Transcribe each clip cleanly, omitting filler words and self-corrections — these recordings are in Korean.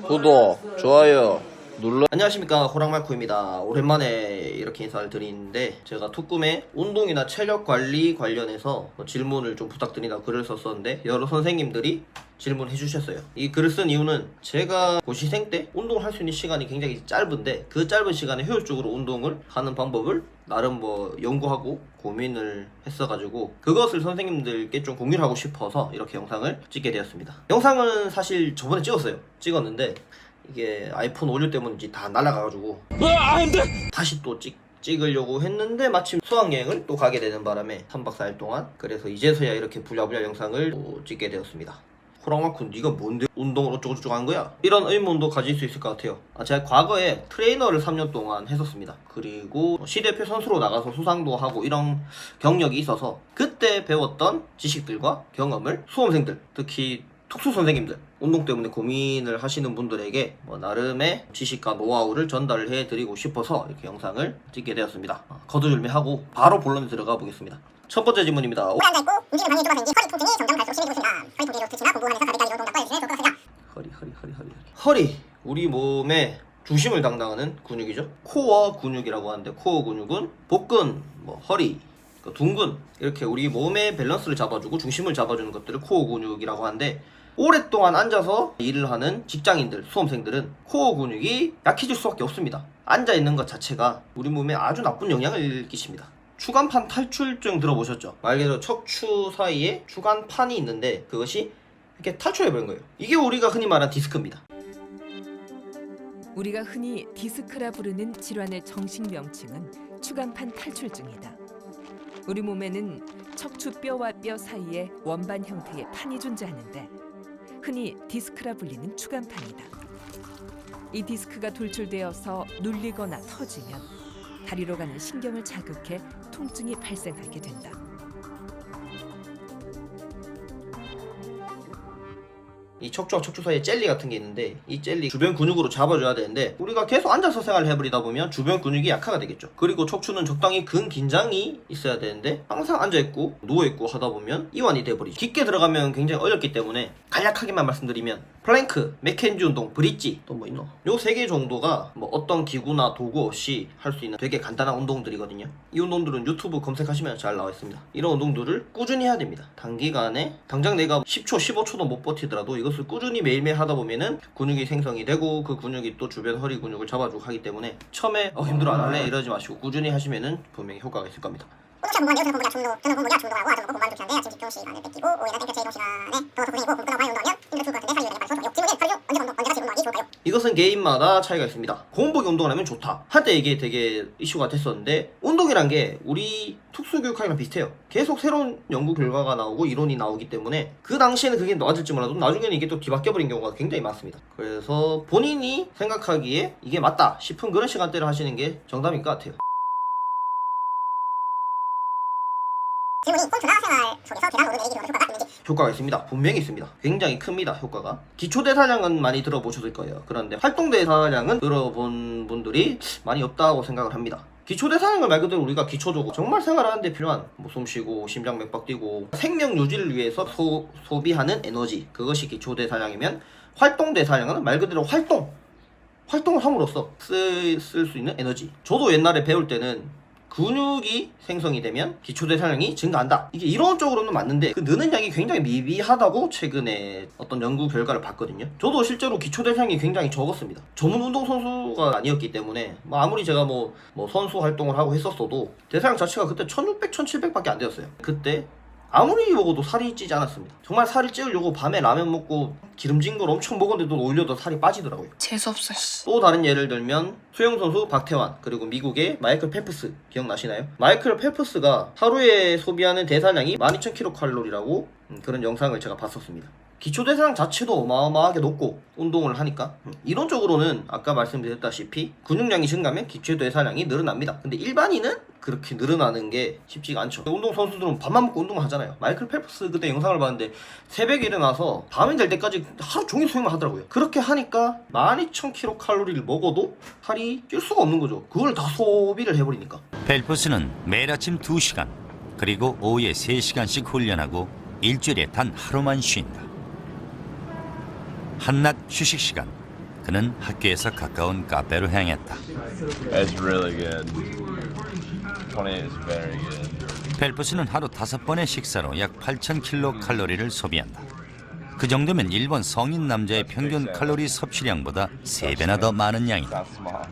구독, 좋아요 눌러. 안녕하십니까, 호랑말코입니다. 오랜만에 이렇게 인사를 드리는데, 제가 투꿈에 운동이나 체력 관리 관련해서 질문을 좀 부탁드린다고 글을 썼었는데 여러 선생님들이 질문해 주셨어요. 이 글을 쓴 이유는 제가 고시생 때 운동을 할 수 있는 시간이 굉장히 짧은데, 그 짧은 시간에 효율적으로 운동을 하는 방법을 나름 연구하고 고민을 했어가지고 그것을 선생님들께 좀 공유를 하고 싶어서 이렇게 영상을 찍게 되었습니다. 영상은 사실 저번에 찍었는데 이게 아이폰 오류 때문인지 다 날아가가지고 다시 또 찍으려고 했는데, 마침 수학여행을 또 가게 되는 바람에 3박 4일 동안, 그래서 이제서야 이렇게 부랴부랴 영상을 또 찍게 되었습니다. 호랑마쿤, 네가 뭔데 운동을 어쩌고저쩌고 하는 거야? 이런 의문도 가질 수 있을 것 같아요. 제가 과거에 트레이너를 3년 동안 했었습니다. 그리고 시대표 선수로 나가서 수상도 하고 이런 경력이 있어서 그때 배웠던 지식들과 경험을 수험생들, 특히 특수 선생님들, 운동 때문에 고민을 하시는 분들에게 나름의 지식과 노하우를 전달을 해드리고 싶어서 이렇게 영상을 찍게 되었습니다. 거두절미하고 바로 본론에 들어가 보겠습니다. 첫 번째 질문입니다. 오래 앉아있고 움직이는 방향이 좁아서인지 허리 통증이 점점 갈수록 심해지고 있습니다. 허리 통증이 특히나 공부하면서 가득 이동 동작과 해주시면 좋을 것 같습니다. 허리, 우리 몸의 중심을 담당하는 근육이죠. 코어 근육이라고 하는데, 코어 근육은 복근, 허리, 둥근, 이렇게 우리 몸의 밸런스를 잡아주고 중심을 잡아주는 것들을 코어 근육이라고 하는데, 오랫동안 앉아서 일을 하는 직장인들, 수험생들은 코어 근육이 약해질 수밖에 없습니다. 앉아있는 것 자체가 우리 몸에 아주 나쁜 영향을 끼칩니다. 추간판 탈출증 들어보셨죠? 말 그대로 척추 사이에 추간판이 있는데 그것이 이렇게 탈출해버린 거예요. 이게 우리가 흔히 말하는 디스크입니다. 우리가 흔히 디스크라 부르는 질환의 정식 명칭은 추간판 탈출증이다. 우리 몸에는 척추뼈와 뼈 사이에 원반 형태의 판이 존재하는데, 흔히 디스크라 불리는 추간판이다. 이 디스크가 돌출되어서 눌리거나 터지면 다리로 가는 신경을 자극해 통증이 발생하게 된다. 이 척추와 척추 사이에 젤리 같은 게 있는데, 이 젤리 주변 근육으로 잡아줘야 되는데 우리가 계속 앉아서 생활을 해버리다 보면 주변 근육이 약화가 되겠죠. 그리고 척추는 적당히 근긴장이 있어야 되는데 항상 앉아있고 누워있고 하다 보면 이완이 돼버리죠. 깊게 들어가면 굉장히 어렵기 때문에 간략하게만 말씀드리면 플랭크, 맥켄지 운동, 브릿지, 또 뭐 있노? 요 3개 정도가 어떤 기구나 도구 없이 할 수 있는 되게 간단한 운동들이거든요. 이 운동들은 유튜브 검색하시면 잘 나와 있습니다. 이런 운동들을 꾸준히 해야 됩니다. 단기간에 당장 내가 10초, 15초도 못 버티더라도 이것을 꾸준히 매일매일 하다 보면은 근육이 생성이 되고, 그 근육이 또 주변 허리 근육을 잡아주고 하기 때문에 처음에 힘들어 안 할래 이러지 마시고 꾸준히 하시면은 분명히 효과가 있을 겁니다. 운동차 공부하는데 저는 공부가 중도하고 아주 공부하는 좀 피한데 아침 집중 시간을 뺏기고 오후에는 땡볕 제이동 시간에 더워서 고생이고 공부 끝나고 많이 운동하면 힘들 것 같은데 살이 되니까 좋아요. 질문이 허리 중 언제같이 운동하기 좋을까요? 이것은 개인마다 차이가 있습니다. 공복에 운동을 하면 좋다. 한때 이게 되게 이슈가 됐었는데, 운동이란 게 우리 특수교육학이랑 비슷해요. 계속 새로운 연구 결과가 나오고 이론이 나오기 때문에 그 당시에는 그게 맞을지 몰라도 나중에는 이게 또 뒤바뀌어버린 경우가 굉장히 많습니다. 그래서 본인이 생각하기에 이게 맞다 싶은 그런 시간대를 하시는 게 정답인 것 같아요. 질문이 홈트나 생활 속에서 계단 오르내리기 등의 효과가 있는지. 효과가 있습니다. 분명히 있습니다. 굉장히 큽니다, 효과가. 기초대사량은 많이 들어보셨을 거예요. 그런데 활동대사량은 들어본 분들이 많이 없다고 생각을 합니다. 기초대사량을 말 그대로 우리가 기초적으로 정말 생활하는데 필요한 숨 쉬고 심장 맥박 뛰고 생명 유지를 위해서 소비하는 에너지, 그것이 기초대사량이면, 활동대사량은 말 그대로 활동을 함으로써 쓸 수 있는 에너지. 저도 옛날에 배울 때는 근육이 생성이 되면 기초대사량이 증가한다, 이게 이론적으로는 맞는데 그 느는 양이 굉장히 미비하다고 최근에 어떤 연구 결과를 봤거든요. 저도 실제로 기초대사량이 굉장히 적었습니다. 전문 운동선수가 아니었기 때문에 아무리 제가 선수 활동을 하고 했었어도 대사량 자체가 그때 1600, 1700밖에 안 되었어요. 그때 아무리 먹어도 살이 찌지 않았습니다. 정말 살을 찌우려고 밤에 라면 먹고 기름진 걸 엄청 먹었는데도 오히려 더 살이 빠지더라고요. 재수없어. 또 다른 예를 들면 수영선수 박태환, 그리고 미국의 마이클 펠프스 기억나시나요? 마이클 펠프스가 하루에 소비하는 대사량이 12,000kcal라고 그런 영상을 제가 봤었습니다. 기초대사량 자체도 어마어마하게 높고 운동을 하니까 이론적으로는 아까 말씀드렸다시피 근육량이 증가하면 기초대사량이 늘어납니다. 근데 일반인은 그렇게 늘어나는 게 쉽지가 않죠. 운동선수들은 밥만 먹고 운동을 하잖아요. 마이클 펠프스 그때 영상을 봤는데 새벽에 일어나서 밤이 될 때까지 하루 종일 수영만 하더라고요. 그렇게 하니까 12,000kcal를 먹어도 살이 찔 수가 없는 거죠. 그걸 다 소비를 해버리니까. 펠프스는 매일 아침 2시간 그리고 오후에 3시간씩 훈련하고 일주일에 단 하루만 쉰다. 한낮 휴식 시간 그는 학교에서 가까운 카페로 향했다. It's really good. 28 is very good. 펠프스는 하루 5번의 식사로 약 8,000kcal 소비한다. 그 정도면 일본 성인 남자의 평균 칼로리 섭취량보다 3배나 더 많은 양이다. Not small.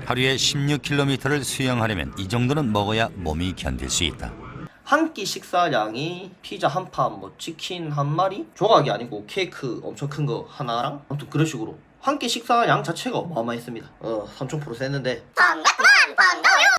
하루에 16km를 수영하려면 이 정도는 먹어야 몸이 견딜 수 있다. 한 끼 식사량이 피자 한 판, 뭐 치킨 한 마리? 조각이 아니고 케이크 엄청 큰 거 하나랑 아무튼 그런 식으로 한 끼 식사량 자체가 어마어마했습니다. 3,000% 셌는데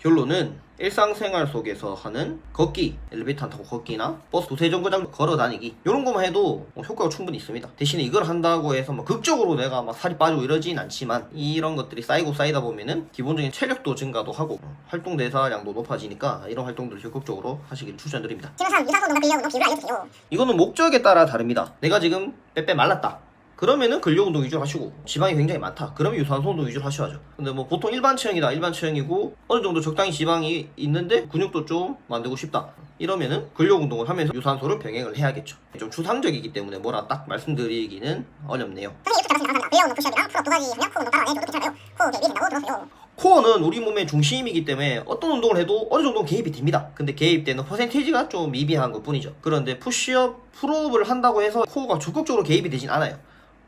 결론은 일상생활 속에서 하는 걷기, 엘리베이터 타고 걷기나 버스 두세 정거장 걸어 다니기 이런 것만 해도 효과가 충분히 있습니다. 대신에 이걸 한다고 해서 막 극적으로 내가 막 살이 빠지고 이러진 않지만 이런 것들이 쌓이고 쌓이다 보면은 기본적인 체력도 증가도 하고 활동 대사량도 높아지니까 이런 활동들을 적극적으로 하시길 추천드립니다. 지금 유산소 운동과 근력 운동 비율을 알려주세요. 이거는 목적에 따라 다릅니다. 내가 지금 빼빼 말랐다. 그러면은 근력 운동 위주로 하시고 지방이 굉장히 많다. 그러면 유산소 운동 위주로 하셔야죠. 근데 뭐 보통 일반 체형이다. 일반 체형이고 어느 정도 적당히 지방이 있는데 근육도 좀 만들고 싶다. 이러면은 근력 운동을 하면서 유산소를 병행을 해야겠죠. 좀 추상적이기 때문에 뭐라 딱 말씀드리기는 어렵네요. 선생님 유튜브 잘하시면 감사합니다. 근력 운동 푸시업이랑 풀업 두 가지 하면 코어 운동 따라안 해도 괜찮아요. 코어 개입이 된다고 들었어요. 코어는 우리 몸의 중심이기 때문에 어떤 운동을 해도 어느 정도 개입이 됩니다. 근데 개입되는 퍼센테이지가 좀 미비한 것 뿐이죠. 그런데 푸시업, 풀업을 한다고 해서 코어가 적극적으로 개입이 되진 않아요.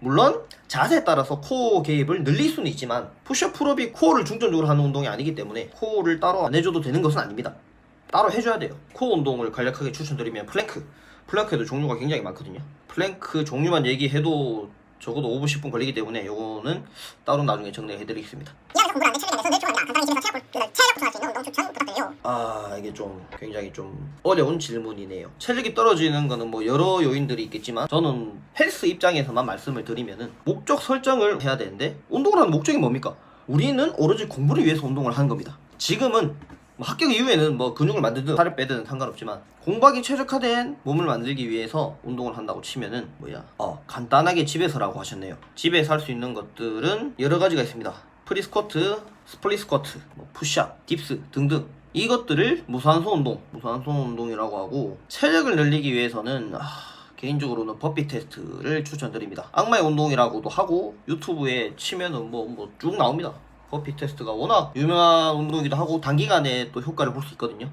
물론 자세에 따라서 코어 개입을 늘릴 수는 있지만 푸시업, 풀업이 코어를 중점적으로 하는 운동이 아니기 때문에 코어를 따로 안 해줘도 되는 것은 아닙니다. 따로 해줘야 돼요. 코어 운동을 간략하게 추천드리면 플랭크에도 종류가 굉장히 많거든요. 플랭크 종류만 얘기해도 적어도 5분 10분 걸리기 때문에 요거는 따로 나중에 정리해드리겠습니다. 이하에서 공부를 안돼 체력이 안 돼서 늘 좋아합니다. 간단히 집에서 체력 보충할 수 있는 운동 추천 부탁드려요. 이게 좀 굉장히 좀 어려운 질문이네요. 체력이 떨어지는 거는 뭐 여러 요인들이 있겠지만 저는 헬스 입장에서만 말씀을 드리면은 목적 설정을 해야 되는데 운동을 하는 목적이 뭡니까? 우리는 오로지 공부를 위해서 운동을 하는 겁니다. 지금은 뭐 합격 이후에는 뭐 근육을 만들든 살을 빼든 상관없지만 공부하기 최적화된 몸을 만들기 위해서 운동을 한다고 치면은 간단하게 집에서라고 하셨네요. 집에서 할 수 있는 것들은 여러 가지가 있습니다. 프리스쿼트, 스플릿 스쿼트, 뭐 푸시업, 딥스 등등 이것들을 무산소 운동이라고 하고 체력을 늘리기 위해서는 개인적으로는 버피 테스트를 추천드립니다. 악마의 운동이라고도 하고 유튜브에 치면은 뭐 쭉 나옵니다. 버피 테스트가 워낙 유명한 운동이기도 하고 단기간에 또 효과를 볼 수 있거든요.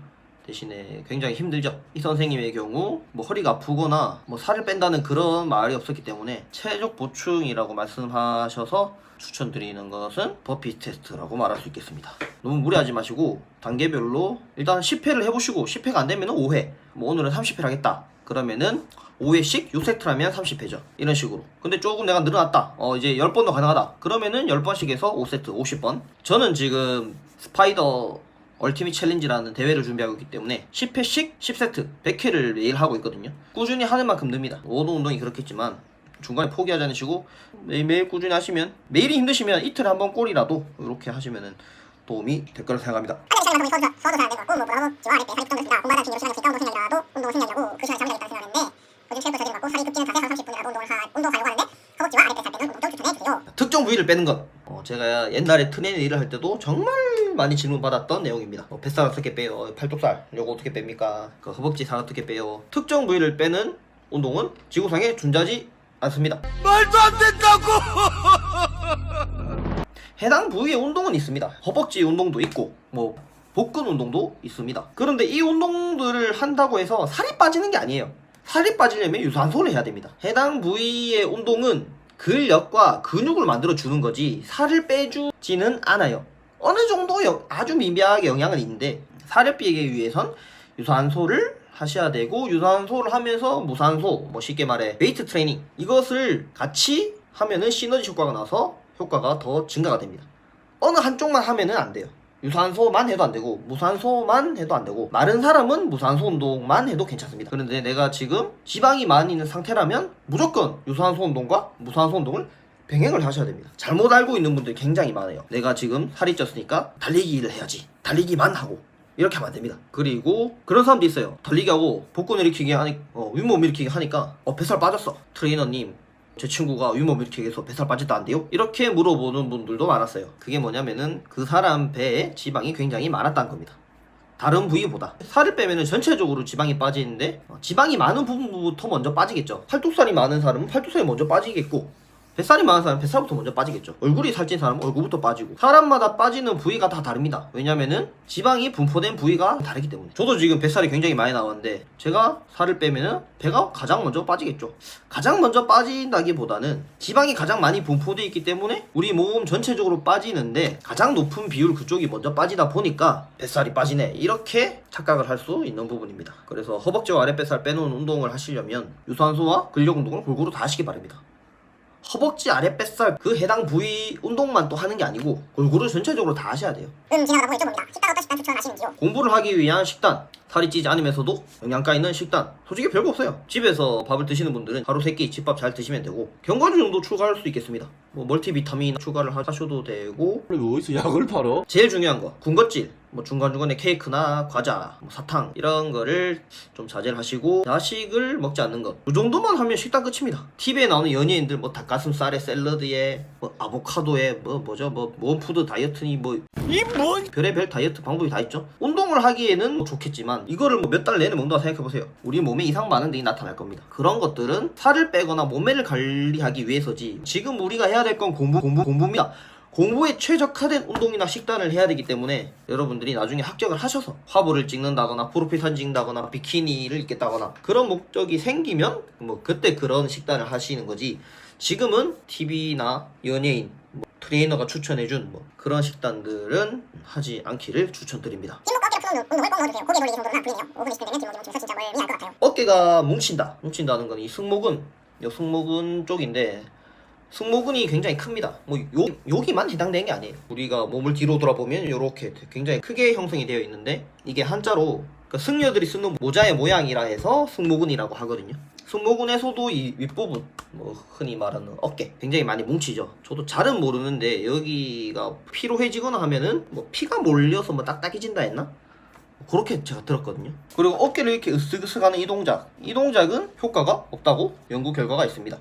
대신에 굉장히 힘들죠. 이 선생님의 경우 뭐 허리가 아프거나 뭐 살을 뺀다는 그런 말이 없었기 때문에 체력 보충이라고 말씀하셔서 추천드리는 것은 버피 테스트라고 말할 수 있겠습니다. 너무 무리하지 마시고 단계별로 일단 10회를 해보시고 10회가 안 되면 5회, 뭐 오늘은 30회를 하겠다 그러면은 5회씩 6세트라면 30회죠. 이런 식으로. 근데 조금 내가 늘어났다. 이제 10번도 가능하다. 그러면은 10번씩 해서 5세트, 50번. 저는 지금 스파이더 얼티밋 챌린지라는 대회를 준비하고 있기 때문에 10회씩 10세트, 100회를 매일 하고 있거든요. 꾸준히 하는 만큼 늡니다. 모든 운동이 그렇겠지만 중간에 포기하지 않으시고 매일매일 꾸준히 하시면 매일이 힘드시면 이틀에 한 번 꼴이라도 이렇게 하시면은 도움이 될 거라 생각합니다. 시간이 너무 서도 잘 안 되고 뭐 뭐라고 지와 아래 때 살이 붙었습니다. 공부하다 중요한 시간이 있으니까 운동 생략이라도 운동을 생략하고 그 시간에 잠이 자겠다는 생각인데 요즘 체육부 저지른 갖고 살이 급기는 자세 한 30분이라도 운동 가려고 하는데 허벅지와 아래 때 살 때는 운동 추천해주세요. 특정 부위를 빼는 것. 제가 옛날에 트레이닝 일을 할 때도 정말 많이 질문 받았던 내용입니다. 뱃살 어떻게 빼요? 팔뚝살 요거 어떻게 뺍니까? 그 허벅지 살 어떻게 빼요? 특정 부위를 빼는 운동은 지구상에 존재하지 않습니다. 말도 안 된다고! 해당 부위의 운동은 있습니다. 허벅지 운동도 있고 뭐 복근 운동도 있습니다. 그런데 이 운동들을 한다고 해서 살이 빠지는 게 아니에요. 살이 빠지려면 유산소를 해야 됩니다. 해당 부위의 운동은 근력과 근육을 만들어 주는 거지 살을 빼주지는 않아요. 어느 정도 아주 미미하게 영향은 있는데 살을 빼기 위해선 유산소를 하셔야 되고 유산소를 하면서 무산소, 뭐 쉽게 말해 웨이트 트레이닝 이것을 같이 하면은 시너지 효과가 나서 효과가 더 증가가 됩니다. 어느 한쪽만 하면은 안 돼요. 유산소만 해도 안 되고 무산소만 해도 안 되고 마른 사람은 무산소 운동만 해도 괜찮습니다. 그런데 내가 지금 지방이 많이 있는 상태라면 무조건 유산소 운동과 무산소 운동을 병행을 하셔야 됩니다. 잘못 알고 있는 분들이 굉장히 많아요. 내가 지금 살이 쪘으니까 달리기를 해야지. 달리기만 하고 이렇게 하면 안 됩니다. 그리고 그런 사람도 있어요. 달리기하고 복근 일으키기 윗몸 일으키기 하니까 뱃살 빠졌어. 트레이너님 제 친구가 윗몸 일으키기 해서 뱃살 빠졌다는데요? 이렇게 물어보는 분들도 많았어요. 그게 뭐냐면은 그 사람 배에 지방이 굉장히 많았다는 겁니다. 다른 부위보다. 살을 빼면은 전체적으로 지방이 빠지는데 지방이 많은 부분부터 먼저 빠지겠죠. 팔뚝살이 많은 사람은 팔뚝살이 먼저 빠지겠고, 뱃살이 많은 사람은 뱃살부터 먼저 빠지겠죠. 얼굴이 살찐 사람은 얼굴부터 빠지고, 사람마다 빠지는 부위가 다 다릅니다. 왜냐면은 지방이 분포된 부위가 다르기 때문에. 저도 지금 뱃살이 굉장히 많이 나왔는데 제가 살을 빼면은 배가 가장 먼저 빠지겠죠. 가장 먼저 빠진다기보다는 지방이 가장 많이 분포되어 있기 때문에 우리 몸 전체적으로 빠지는데 가장 높은 비율 그쪽이 먼저 빠지다 보니까 뱃살이 빠지네, 이렇게 착각을 할 수 있는 부분입니다. 그래서 허벅지와 아랫뱃살 빼놓은 운동을 하시려면 유산소와 근력 운동을 골고루 다 하시기 바랍니다. 허벅지, 아랫뱃살 그 해당 부위 운동만 또 하는 게 아니고 골고루 전체적으로 다 하셔야 돼요. 지나가다 보니 여쭤봅니다. 식단 어떤 식단 추천하시는지요? 공부를 하기 위한 식단, 살이 찌지 않으면서도 영양가 있는 식단, 솔직히 별거 없어요. 집에서 밥을 드시는 분들은 하루 3끼 집밥 잘 드시면 되고, 견과류 정도 추가할 수 있겠습니다. 뭐 멀티비타민 추가를 하셔도 되고. 어디서 약을 팔어? 제일 중요한 거, 군것질, 뭐 중간중간에 케이크나 과자, 뭐 사탕 이런 거를 좀 자제를 하시고, 야식을 먹지 않는 것, 이 정도만 하면 식단 끝입니다. TV에 나오는 연예인들 뭐 닭가슴살에 샐러드에 뭐 아보카도에 뭐죠 몬푸드 다이어트니 뭐 별의별 다이어트 방법이 다 있죠. 운동을 하기에는 좋겠지만 이거를 뭐 몇 달 내내 먹는다고 생각해보세요. 우리 몸에 이상 많은 등이 나타날 겁니다. 그런 것들은 살을 빼거나 몸매를 관리하기 위해서지, 지금 우리가 해야 될 건 공부입니다. 공부에 최적화된 운동이나 식단을 해야 되기 때문에 여러분들이 나중에 합격을 하셔서 화보를 찍는다거나 프로필 사진 찍는다거나 비키니를 입겠다거나 그런 목적이 생기면 뭐 그때 그런 식단을 하시는 거지, 지금은 TV나 연예인, 뭐 트레이너가 추천해준 뭐 그런 식단들은 하지 않기를 추천드립니다. 뒷목 어깨를 푸는 운동을 꼭 넣어주세요. 고개 돌리기 정도로는 불리네요. 5분 20분 되면 뒷목이 멈추면서 진짜 멀미 날것 같아요. 어깨가 뭉친다는 건 이 승모근 쪽인데, 승모근이 굉장히 큽니다. 뭐 여기만 해당되는 게 아니에요. 우리가 몸을 뒤로 돌아보면 이렇게 굉장히 크게 형성이 되어 있는데, 이게 한자로 그러니까 승려들이 쓰는 모자의 모양이라 해서 승모근이라고 하거든요. 승모근에서도 이 윗부분, 뭐 흔히 말하는 어깨 굉장히 많이 뭉치죠. 저도 잘은 모르는데 여기가 피로해지거나 하면은 뭐 피가 몰려서 뭐 딱딱해진다 했나? 그렇게 제가 들었거든요. 그리고 어깨를 이렇게 으쓱으쓱 하는 이 동작은 효과가 없다고 연구 결과가 있습니다.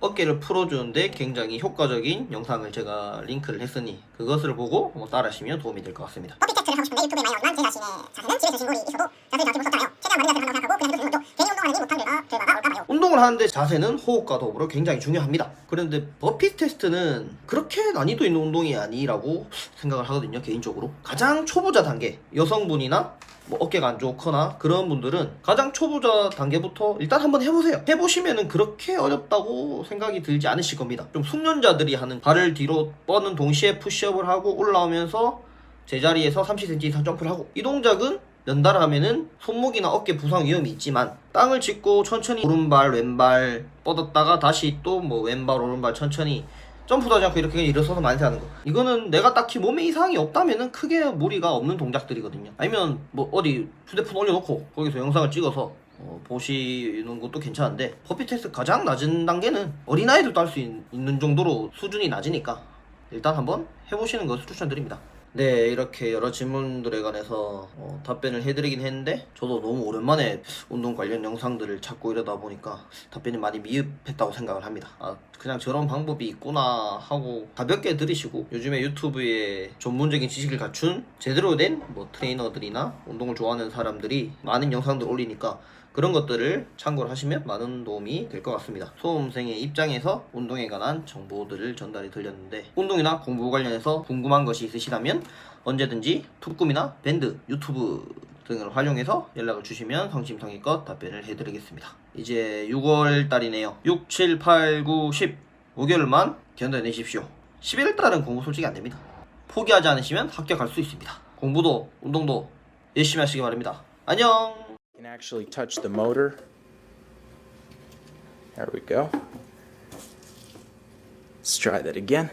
어깨를 풀어주는데 굉장히 효과적인 영상을 제가 링크를 했으니 그것을 보고 따라하시면 도움이 될 것 같습니다. 커피 테스트를 하고 싶은데 유튜브에 많이 올라온 제 자신의 자세는 집에서 진골이 있어도 자세히 잡지 못했잖아요. 최대한 많은 자세를 한다고 생각하고 그냥 해도 되는 거죠. 괜히 운동하느니 못한 결과가 올까 봐요. 운동을 하는데 자세는 호흡과 더불어 굉장히 중요합니다. 그런데 버핏 테스트는 그렇게 난이도 있는 운동이 아니라고 생각을 하거든요, 개인적으로. 가장 초보자 단계, 여성분이나 뭐 어깨가 안 좋거나 그런 분들은 가장 초보자 단계부터 일단 한번 해보세요. 해보시면은 그렇게 어렵다고 생각이 들지 않으실 겁니다. 좀 숙련자들이 하는 발을 뒤로 뻗는 동시에 푸시업을 하고 올라오면서 제자리에서 30cm 이상 점프를 하고, 이 동작은 연달아 하면은 손목이나 어깨 부상 위험이 있지만, 땅을 짚고 천천히 오른발 왼발 뻗었다가 다시 또 뭐 왼발 오른발 천천히 점프도 하지 않고 이렇게 그냥 일어서서 만세하는 거, 이거는 내가 딱히 몸에 이상이 없다면은 크게 무리가 없는 동작들이거든요. 아니면 뭐 어디 휴대폰 올려놓고 거기서 영상을 찍어서 보시는 것도 괜찮은데, 버핏 테스트 가장 낮은 단계는 어린아이들도 할 수 있는 정도로 수준이 낮으니까 일단 한번 해보시는 것을 추천드립니다. 네, 이렇게 여러 질문들에 관해서 답변을 해드리긴 했는데, 저도 너무 오랜만에 운동 관련 영상들을 찾고 이러다 보니까 답변이 많이 미흡했다고 생각을 합니다. 그냥 저런 방법이 있구나 하고 가볍게 들으시고, 요즘에 유튜브에 전문적인 지식을 갖춘 제대로 된 뭐 트레이너들이나 운동을 좋아하는 사람들이 많은 영상들 올리니까 그런 것들을 참고를 하시면 많은 도움이 될 것 같습니다. 수험생의 입장에서 운동에 관한 정보들을 전달해 드렸는데, 운동이나 공부 관련해서 궁금한 것이 있으시다면 언제든지 툭꿈이나 밴드, 유튜브 등을 활용해서 연락을 주시면 성심성의껏 답변을 해드리겠습니다. 이제 6월 달이네요. 6, 7, 8, 9, 10 5개월만 견뎌내십시오. 11월 달은 공부 솔직히 안됩니다. 포기하지 않으시면 합격할 수 있습니다. 공부도 운동도 열심히 하시기 바랍니다. 안녕. Can actually touch the motor. There we go. Let's try that again.